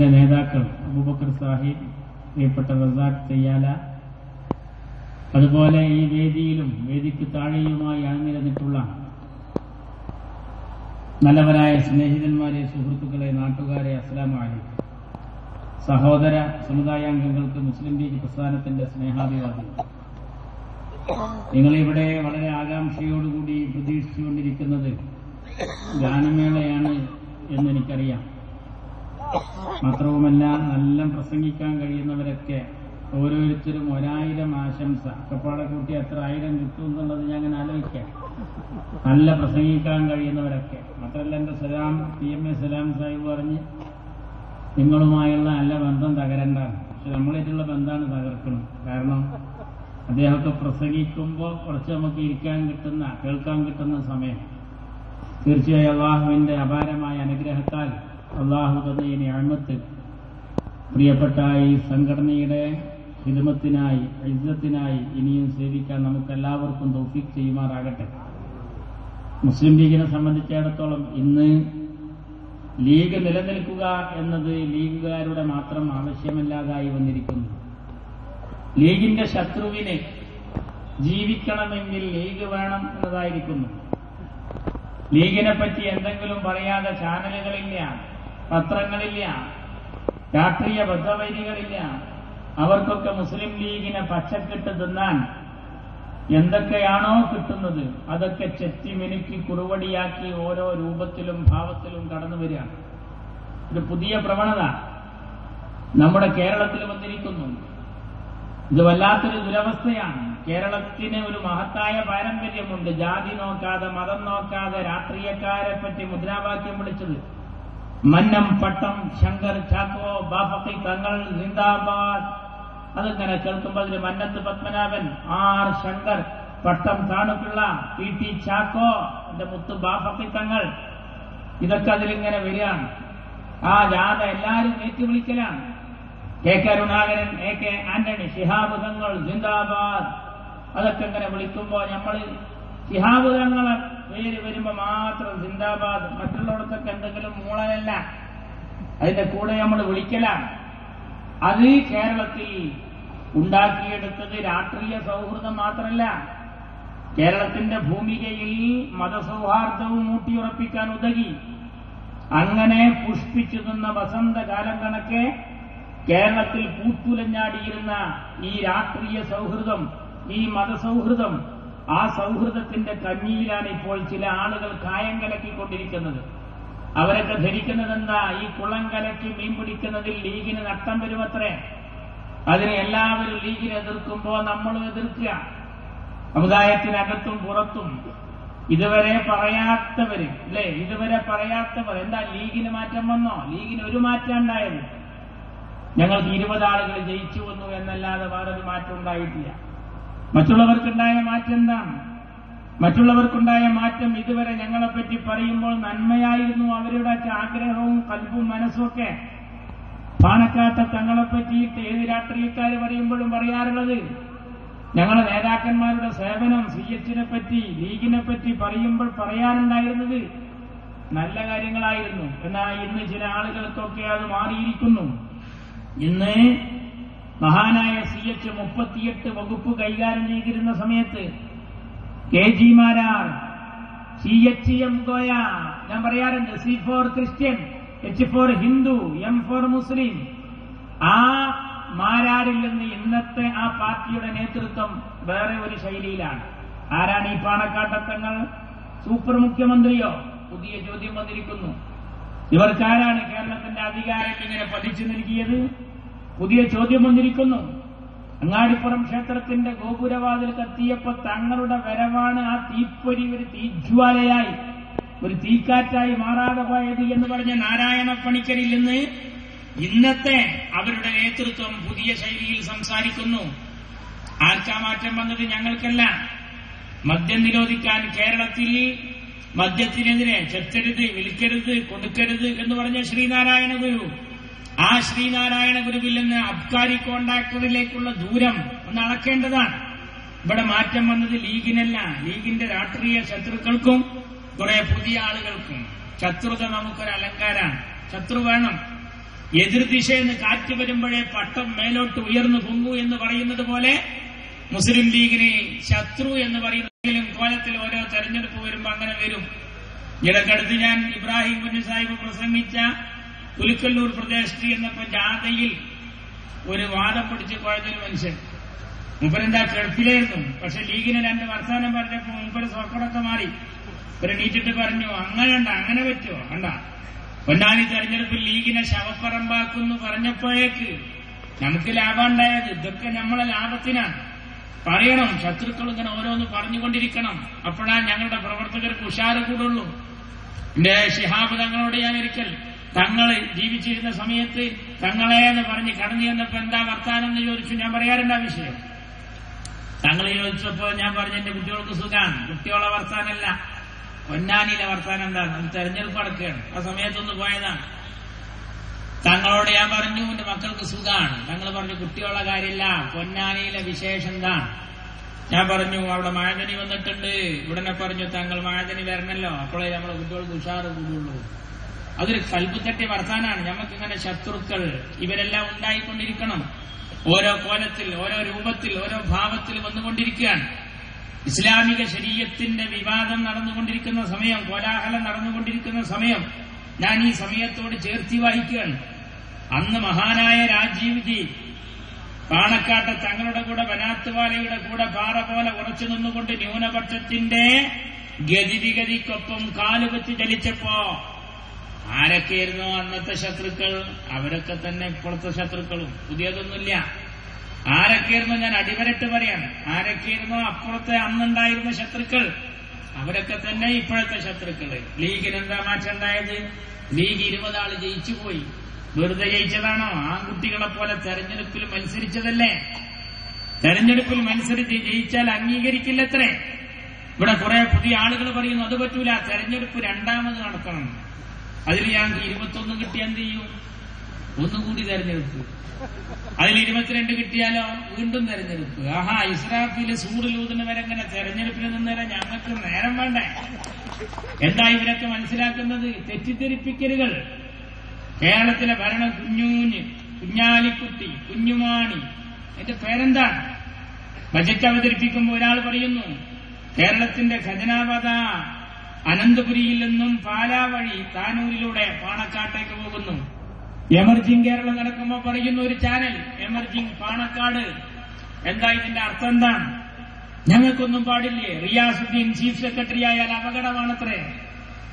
നേതാക്കൾ അബൂബക്കർ സാഹിബ്, പ്രിയപ്പെട്ട റസാഖ് തയ്യാല, അതുപോലെ ഈ വേദിയിലും വേദിക്ക് താഴെയുമായി അണിനിരന്നിട്ടുള്ള നല്ലവരായ സ്നേഹിതന്മാരെ, സുഹൃത്തുക്കളെ, നാട്ടുകാരെ, അസ്സലാമു അലൈക്കും. സഹോദര സമുദായാംഗങ്ങൾക്ക് മുസ്ലിം ലീഗ് പ്രസ്ഥാനത്തിന്റെ സ്നേഹാഭിവാദ്യം. നിങ്ങളിവിടെ വളരെ ആകാംക്ഷയോടുകൂടി പ്രതീക്ഷിച്ചുകൊണ്ടിരിക്കുന്നത് ഗാനമേളയാണ് എന്നെനിക്കറിയാം. മാത്രവുമല്ല, നല്ല പ്രസംഗിക്കാൻ കഴിയുന്നവരൊക്കെ ഓരോരുത്തരും 1000 ആശംസ കപ്പാടെ കൂട്ടി എത്ര 1000 കിട്ടും എന്നുള്ളത് ഞാൻ അങ്ങനെ ആലോചിക്കാം. നല്ല പ്രസംഗിക്കാൻ കഴിയുന്നവരൊക്കെ. മാത്രമല്ല, എന്റെ സലാം PMA സലാം സാഹിബ് പറഞ്ഞ് നിങ്ങളുമായുള്ള നല്ല ബന്ധം തകരണ്ടാണ്. പക്ഷെ നമ്മളായിട്ടുള്ള ബന്ധമാണ് തകർക്കണം. കാരണം അദ്ദേഹമൊക്കെ പ്രസംഗിക്കുമ്പോൾ കുറച്ച് നമുക്ക് ഇരിക്കാൻ കിട്ടുന്ന, കേൾക്കാൻ കിട്ടുന്ന സമയം തീർച്ചയായും അള്ളാഹുവിന്റെ അപാരമായ അനുഗ്രഹത്താൽ അള്ളാഹു തന്ന ഈ നിഅമത്ത് പ്രിയപ്പെട്ട ഈ സംഘടനയുടെ ഖിദ്മത്തിനായി, ഇസ്സത്തിനായി ഇനിയും സേവിക്കാൻ നമുക്കെല്ലാവർക്കും തൗഫീഖ് ചെയ്യുമാറാകട്ടെ. മുസ്ലിം ലീഗിനെ സംബന്ധിച്ചിടത്തോളം ഇന്ന് ലീഗ് നിലനിൽക്കുക എന്നത് ലീഗുകാരുടെ മാത്രം ആവശ്യമല്ലാതായി വന്നിരിക്കുന്നു. ലീഗിന്റെ ശത്രുവിന് ജീവിക്കണമെങ്കിൽ ലീഗ് വേണം എന്നതായിരിക്കുന്നു. ലീഗിനെ പറ്റി എന്തെങ്കിലും പറയാതെ ചാനലുകളില്ല, പത്രങ്ങളില്ല, രാഷ്ട്രീയ ബദ്ധവൈരികളില്ല. അവർക്കൊക്കെ മുസ്ലിം ലീഗിനെ പച്ചക്കിട്ട് തിന്നാൻ എന്തൊക്കെയാണോ കിട്ടുന്നത് അതൊക്കെ ചെത്തി മിനുക്കി കുറുവടിയാക്കി ഓരോ രൂപത്തിലും ഭാവത്തിലും കടന്നു വരികയാണ്. ഒരു പുതിയ പ്രവണത നമ്മുടെ കേരളത്തിൽ വന്നിരിക്കുന്നു. ഇത് വല്ലാത്തൊരു ദുരവസ്ഥയാണ്. കേരളത്തിന് ഒരു മഹത്തായ പാരമ്പര്യമുണ്ട്. ജാതി നോക്കാതെ, മതം നോക്കാതെ രാഷ്ട്രീയക്കാരെ പറ്റി മുദ്രാവാക്യം വിളിച്ചത് മന്നം, പട്ടം, ശങ്കർ, ചാക്കോ, ബാഫക്കി തങ്ങൾ, സിന്ദാബാദ്. അതിങ്ങനെ കേൾക്കുമ്പോൾ അതിൽ മന്നത്ത് പത്മനാഭൻ, ആർ ശങ്കർ, പട്ടം താണുപിള്ള, PT ചാക്കോ, എന്റെ മുത്ത് ബാഫക്കി തങ്ങൾ, ഇതൊക്കെ അതിലിങ്ങനെ വരികയാണ്. ആ ജാഥ എല്ലാവരും ഏറ്റുവിളിക്കലാണ്. KK കരുണാകരൻ, AK ആന്റണി, ശിഹാബ് തങ്ങൾ, സിന്ദാബാദ്. അതൊക്കെ ഇങ്ങനെ വിളിക്കുമ്പോൾ നമ്മൾ ശിഹാബ് തങ്ങളെ പേര് വരുമ്പോ മാത്രം സിന്ദാബാദ്, മറ്റുള്ളവർക്കൊക്കെ എന്തെങ്കിലും മൂളലല്ല, അതിന്റെ കൂടെ നമ്മൾ വിളിക്കലാണ്. അത് കേരളത്തിൽ ഉണ്ടാക്കിയെടുത്തത് രാഷ്ട്രീയ സൗഹൃദം മാത്രമല്ല, കേരളത്തിന്റെ ഭൂമികയിൽ മതസൗഹാർദ്ദവും ഊട്ടിയുറപ്പിക്കാൻ ഉതകി. അങ്ങനെ പുഷ്പിച്ചു നിന്ന വസന്തകാലം കണക്കെ കേരളത്തിൽ പൂത്തുലഞ്ഞാടിയിരുന്ന ഈ രാഷ്ട്രീയ സൗഹൃദം, ഈ മതസൗഹൃദം, ആ സൗഹൃദത്തിന്റെ കഞ്ഞിയിലാണ് ഇപ്പോൾ ചില ആളുകൾ കായം കലക്കിക്കൊണ്ടിരിക്കുന്നത്. അവരൊക്കെ ധരിക്കുന്നത് എന്താ? ഈ കുളം കലക്കി മീൻ പിടിക്കുന്നതിൽ ലീഗിന് നഷ്ടം വരുമത്രേ. അതിനെ എല്ലാവരും ലീഗിനെ എതിർക്കുമ്പോൾ നമ്മളും എതിർക്കുക. സമുദായത്തിനകത്തും പുറത്തും ഇതുവരെ പറയാത്തവര്, അല്ലേ? ഇതുവരെ പറയാത്തവർ എന്താ? ലീഗിന് മാറ്റം വന്നോ? ലീഗിന് ഒരു മാറ്റം ഉണ്ടായത്, ഞങ്ങൾക്ക് 20 ആളുകൾ ജയിച്ചു വന്നു എന്നല്ലാതെ വേറൊരു മാറ്റം ഉണ്ടായിട്ടില്ല. മറ്റുള്ളവർക്കുണ്ടായ മാറ്റം എന്താണ്? മറ്റുള്ളവർക്കുണ്ടായ മാറ്റം ഇതുവരെ ഞങ്ങളെപ്പറ്റി പറയുമ്പോൾ നന്മയായിരുന്നു അവരുടെ ആഗ്രഹവും കൽബും മനസ്സുമൊക്കെ. പാണക്കാട്ടെ തങ്ങളെപ്പറ്റിയിട്ട് ഏത് രാഷ്ട്രീയക്കാർ പറയുമ്പോഴും പറയാറുള്ളത് ഞങ്ങളുടെ നേതാക്കന്മാരുടെ സേവനം, CHനെ പറ്റി, ലീഗിനെ പറ്റി പറയുമ്പോൾ പറയാനുണ്ടായിരുന്നത് നല്ല കാര്യങ്ങളായിരുന്നു. എന്നാൽ ഇന്ന് ചില ആളുകൾക്കൊക്കെ അത് മാറിയിരിക്കുന്നു. ഇന്ന് മഹാനായ CH 38 വകുപ്പ് കൈകാര്യം ചെയ്തിരുന്ന സമയത്ത് KG മാരാർ, CHM കോയ, ഞാൻ പറയാറുണ്ട് C for Christian, H for Hindu, M for മുസ്ലിം. ആ മാരാരിൽ നിന്ന് ഇന്നത്തെ ആ പാർട്ടിയുടെ നേതൃത്വം വേറെ ഒരു ശൈലിയിലാണ്. ആരാണ് ഈ പാണക്കാട്ടത്തങ്ങൾ? സൂപ്പർ മുഖ്യമന്ത്രിയോ? പുതിയ ചോദ്യം വന്നിരിക്കുന്നു. ഇവർക്കാരാണ് കേരളത്തിന്റെ അധികാരം ഇങ്ങനെ പതിച്ചു നൽകിയത്? പുതിയ ചോദ്യം വന്നിരിക്കുന്നു. അങ്ങാടിപ്പുറം ക്ഷേത്രത്തിന്റെ ഗോപുരവാതിൽ കത്തിയപ്പോൾ തങ്ങളുടെ വരവാണ് ആ തീപ്പൊരി ഒരു തീജ്വാലയായി, ഒരു തീക്കാറ്റായി മാറാതെ പോയത് എന്ന് പറഞ്ഞ നാരായണ പണിക്കരിൽ നിന്ന് ഇന്നത്തെ അവരുടെ നേതൃത്വം പുതിയ ശൈലിയിൽ സംസാരിക്കുന്നു. ആർക്കാ മാറ്റം വന്നത്? ഞങ്ങൾക്കല്ല. മദ്യം നിരോധിക്കാൻ കേരളത്തിൽ മദ്യത്തിനെതിരെ ചെത്തരുത്, വിൽക്കരുത്, കൊടുക്കരുത് എന്ന് പറഞ്ഞ ശ്രീനാരായണ ഗുരു, ആ ശ്രീനാരായണ ഗുരുവിൽ നിന്ന് അബ്കാരി കോൺട്രാക്ടറിലേക്കുള്ള ദൂരം ഒന്ന് അളക്കേണ്ടതാണ്. ഇവിടെ മാറ്റം വന്നത് ലീഗിനല്ല, ലീഗിന്റെ രാഷ്ട്രീയ ശത്രുക്കൾക്കും കുറെ പുതിയ ആളുകൾക്കും. ശത്രുത നമുക്കൊരു അലങ്കാരാണ്. ശത്രു വേണം. എതിർദിശയെന്ന് കാറ്റ് വരുമ്പോഴേ പട്ടം മേലോട്ട് ഉയർന്നു പൊങ്ങൂ എന്ന് പറയുന്നത് പോലെ മുസ്ലിം ലീഗിന് ശത്രു എന്ന് പറയുന്നതിലും കോലത്തിൽ ഓരോ തെരഞ്ഞെടുപ്പ് വരുമ്പോ അങ്ങനെ വരും. ഇടക്കടുത്ത് ഞാൻ ഇബ്രാഹിം കുഞ്ഞു സാഹിബ് പ്രസംഗിച്ച പുലിക്കല്ലൂർ പ്രദേശത്ത് എന്നപ്പോ ജാഥയിൽ ഒരു വാദം പിടിച്ച് കുഴഞ്ഞൊരു മനുഷ്യൻ, മൂപ്പരെന്താ കിടപ്പിലായിരുന്നു. പക്ഷെ ലീഗിന് 2 വർത്താനം പറഞ്ഞപ്പോ മൂപ്പര് സ്വർക്കടൊക്കെ മാറി. ഇവരെ നീറ്റിട്ട് പറഞ്ഞു, അങ്ങനെ പറ്റുമോ? കണ്ട പൊന്നാനി തെരഞ്ഞെടുപ്പിൽ ലീഗിനെ ശവപ്പറമ്പാക്കുന്നു പറഞ്ഞപ്പോഴേക്ക് നമുക്ക് ലാഭമുണ്ടായത്. ഇതൊക്കെ നമ്മളെ ലാഭത്തിനാണ്. പറയണം, ശത്രുക്കൾ ഇങ്ങനെ ഓരോന്ന് പറഞ്ഞുകൊണ്ടിരിക്കണം. അപ്പോഴാണ് ഞങ്ങളുടെ പ്രവർത്തകർക്ക് ഉഷാറ് കൂടുള്ളൂ. എന്റെ ശിഹാബ് തങ്ങളോട് ഞാൻ ഒരിക്കൽ തങ്ങൾ ജീവിച്ചിരുന്ന സമയത്ത് തങ്ങളെ എന്ന് പറഞ്ഞ് കടന്നു ചെന്നപ്പോ എന്താ വർത്താനം എന്ന് ചോദിച്ചു. ഞാൻ പറയാറുണ്ട് ആ വിഷയം. തങ്ങൾ ചോദിച്ചപ്പോ ഞാൻ പറഞ്ഞു, എന്റെ കുട്ടികൾക്ക് സുഖാണ്. കുട്ടികളെ വർത്താനല്ല, പൊന്നാനിയിലെ വർത്താനം എന്താണ്? തെരഞ്ഞെടുപ്പ് നടക്കുകയാണ്. ആ സമയത്തൊന്ന് പോയതാണ്. തങ്ങളോട് ഞാൻ പറഞ്ഞു, എന്റെ മക്കൾക്ക് സുഖാണ്. തങ്ങൾ പറഞ്ഞു, കുട്ടികളുടെ കാര്യമില്ല, പൊന്നാനിയിലെ വിശേഷം എന്താണ്? ഞാൻ പറഞ്ഞു, അവിടെ മഴതനി വന്നിട്ടുണ്ട്. ഉടനെ പറഞ്ഞു, തങ്ങൾ മഴതനി വരണല്ലോ, അപ്പോഴേ നമ്മളെ കുട്ടികൾക്ക് ഉഷാറ് കൂടുള്ളൂ. അതൊരു കൽബ് തട്ടിയ വർത്താനാണ്. നമുക്കിങ്ങനെ ശത്രുക്കൾ ഇവരെല്ലാം ഉണ്ടായിക്കൊണ്ടിരിക്കണം. ഓരോ കോലത്തിൽ, ഓരോ രൂപത്തിൽ, ഓരോ ഭാവത്തിൽ വന്നുകൊണ്ടിരിക്കുകയാണ്. ഇസ്ലാമിക ശരീഅത്തിന്റെ വിവാദം നടന്നുകൊണ്ടിരിക്കുന്ന സമയം, കോലാഹലം നടന്നുകൊണ്ടിരിക്കുന്ന സമയം ഞാൻ ഈ സമയത്തോട് ചേർത്തി വായിക്കുകയാണ്. അന്ന് മഹാനായ രാജീവ് ജി പാണക്കാട്ട് തങ്ങളുടെ കൂടെ ബനാത്തുവാലയുടെ കൂടെ പാറ പോലെ ഉറച്ചു നിന്നുകൊണ്ട് ന്യൂനപക്ഷത്തിന്റെ ഗതിവിഗതിക്കൊപ്പം കാലുവെച്ച് ചലിച്ചപ്പോ ആരൊക്കെയായിരുന്നു അന്നത്തെ ശത്രുക്കൾ? അവരൊക്കെ തന്നെ ഇപ്പോഴത്തെ ശത്രുക്കളും. പുതിയതൊന്നുമില്ല. ആരൊക്കെയായിരുന്നു? ഞാൻ അടിവരട്ട് പറയാണ്. ആരൊക്കെയായിരുന്നു അപ്പുറത്തെ അന്നുണ്ടായിരുന്ന ശത്രുക്കൾ? അവരൊക്കെ തന്നെ ഇപ്പോഴത്തെ ശത്രുക്കള്. ലീഗിന് എന്താ മാറ്റം ഉണ്ടായത്? ലീഗ് 20 ആള് ജയിച്ചുപോയി. വെറുതെ ജയിച്ചതാണോ? ആൺകുട്ടികളെ പോലെ തെരഞ്ഞെടുപ്പിൽ മത്സരിച്ചതല്ലേ? തെരഞ്ഞെടുപ്പിൽ മത്സരിച്ച് ജയിച്ചാൽ അംഗീകരിക്കില്ലത്രേ. ഇവിടെ കുറെ പുതിയ ആളുകൾ പറയുന്നു അത് പറ്റൂല, തെരഞ്ഞെടുപ്പ് 2ാമത് നടത്തണം. അതിൽ ഞങ്ങൾക്ക് 21 കിട്ടിയാൽ എന്ത് ചെയ്യും? ഒന്നുകൂടി തെരഞ്ഞെടുപ്പ്. അതിൽ 22 കിട്ടിയാലോ വീണ്ടും തെരഞ്ഞെടുപ്പ്. ആഹാ, ഇസ്രാഫിലെ സൂറിലൂതിന് വരെ ഇങ്ങനെ തെരഞ്ഞെടുപ്പിന് നിന്നേരം ഞങ്ങൾക്ക് നേരം വേണ്ടേ? എന്താ ഇവരൊക്കെ മനസ്സിലാക്കുന്നത്? തെറ്റിദ്ധരിപ്പിക്കലുകൾ. കേരളത്തിലെ ഭരണം കുഞ്ഞാലിക്കുട്ടി, കുഞ്ഞുമാണി, എന്റെ പേരെന്താണ്? ബജറ്റ് അവതരിപ്പിക്കുമ്പോൾ ഒരാൾ പറയുന്നു കേരളത്തിന്റെ ഖജനാപത അനന്തപുരിയിൽ നിന്നും പാലാ വഴി താനൂരിലൂടെ പാണക്കാട്ടേക്ക് പോകുന്നു. എമർജിംഗ് കേരളം നടക്കുമ്പോൾ പറയുന്ന ഒരു ചാനൽ, എമർജിംഗ് പാണക്കാട്. എന്താ ഇതിന്റെ അർത്ഥം? എന്താണ്? ഞങ്ങൾക്കൊന്നും പാടില്ലേ? റിയാസുദ്ദീൻ ചീഫ് സെക്രട്ടറി ആയാൽ അപകടമാണത്രേ.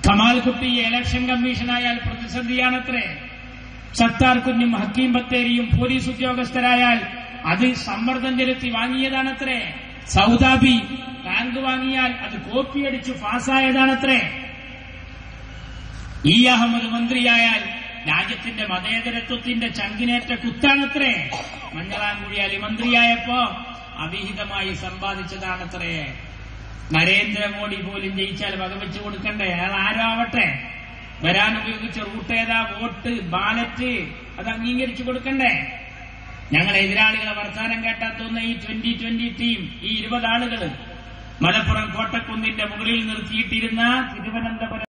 കമാൽ കുട്ടി ഇലക്ഷൻ കമ്മീഷനായാൽ പ്രതിസന്ധിയാണത്രേ. സത്താർ കുഞ്ഞും ഹക്കീം ബത്തേരിയും പോലീസ് ഉദ്യോഗസ്ഥരായാൽ അത് സമ്മർദ്ദം ചെലുത്തി വാങ്ങിയതാണത്രേ. സൗദാബി റാങ്ക് വാങ്ങിയാൽ അത് കോപ്പിയടിച്ച് പാസ്സായതാണത്രേ. ഇ അഹമ്മദ് മന്ത്രിയായാൽ രാജ്യത്തിന്റെ മതേതരത്വത്തിന്റെ ചങ്കിനേറ്റ കുത്താണത്രേ. മഞ്ഞളാംകുഴി അലി മന്ത്രിയായപ്പോ അവിഹിതമായി സമ്പാദിച്ചതാണത്രേ. നരേന്ദ്രമോദി പോലും ജയിച്ചാൽ വകവെച്ചു കൊടുക്കണ്ടേ? അയാൾ ആരോ ആവട്ടെ, വരാൻ ഉപയോഗിച്ച റൂട്ട് ഏതാ, വോട്ട്, ബാലറ്റ്, അത് അംഗീകരിച്ചു കൊടുക്കണ്ടേ? ഞങ്ങളെ എതിരാളികളെ വർത്താനം കേട്ടാത്തോന്ന ഈ 2020 ടീം, ഈ 20 ആളുകൾ മലപ്പുറം കോട്ടക്കുന്നിന്റെ മുകളിൽ നിർത്തിയിട്ടിരുന്ന തിരുവനന്തപുരം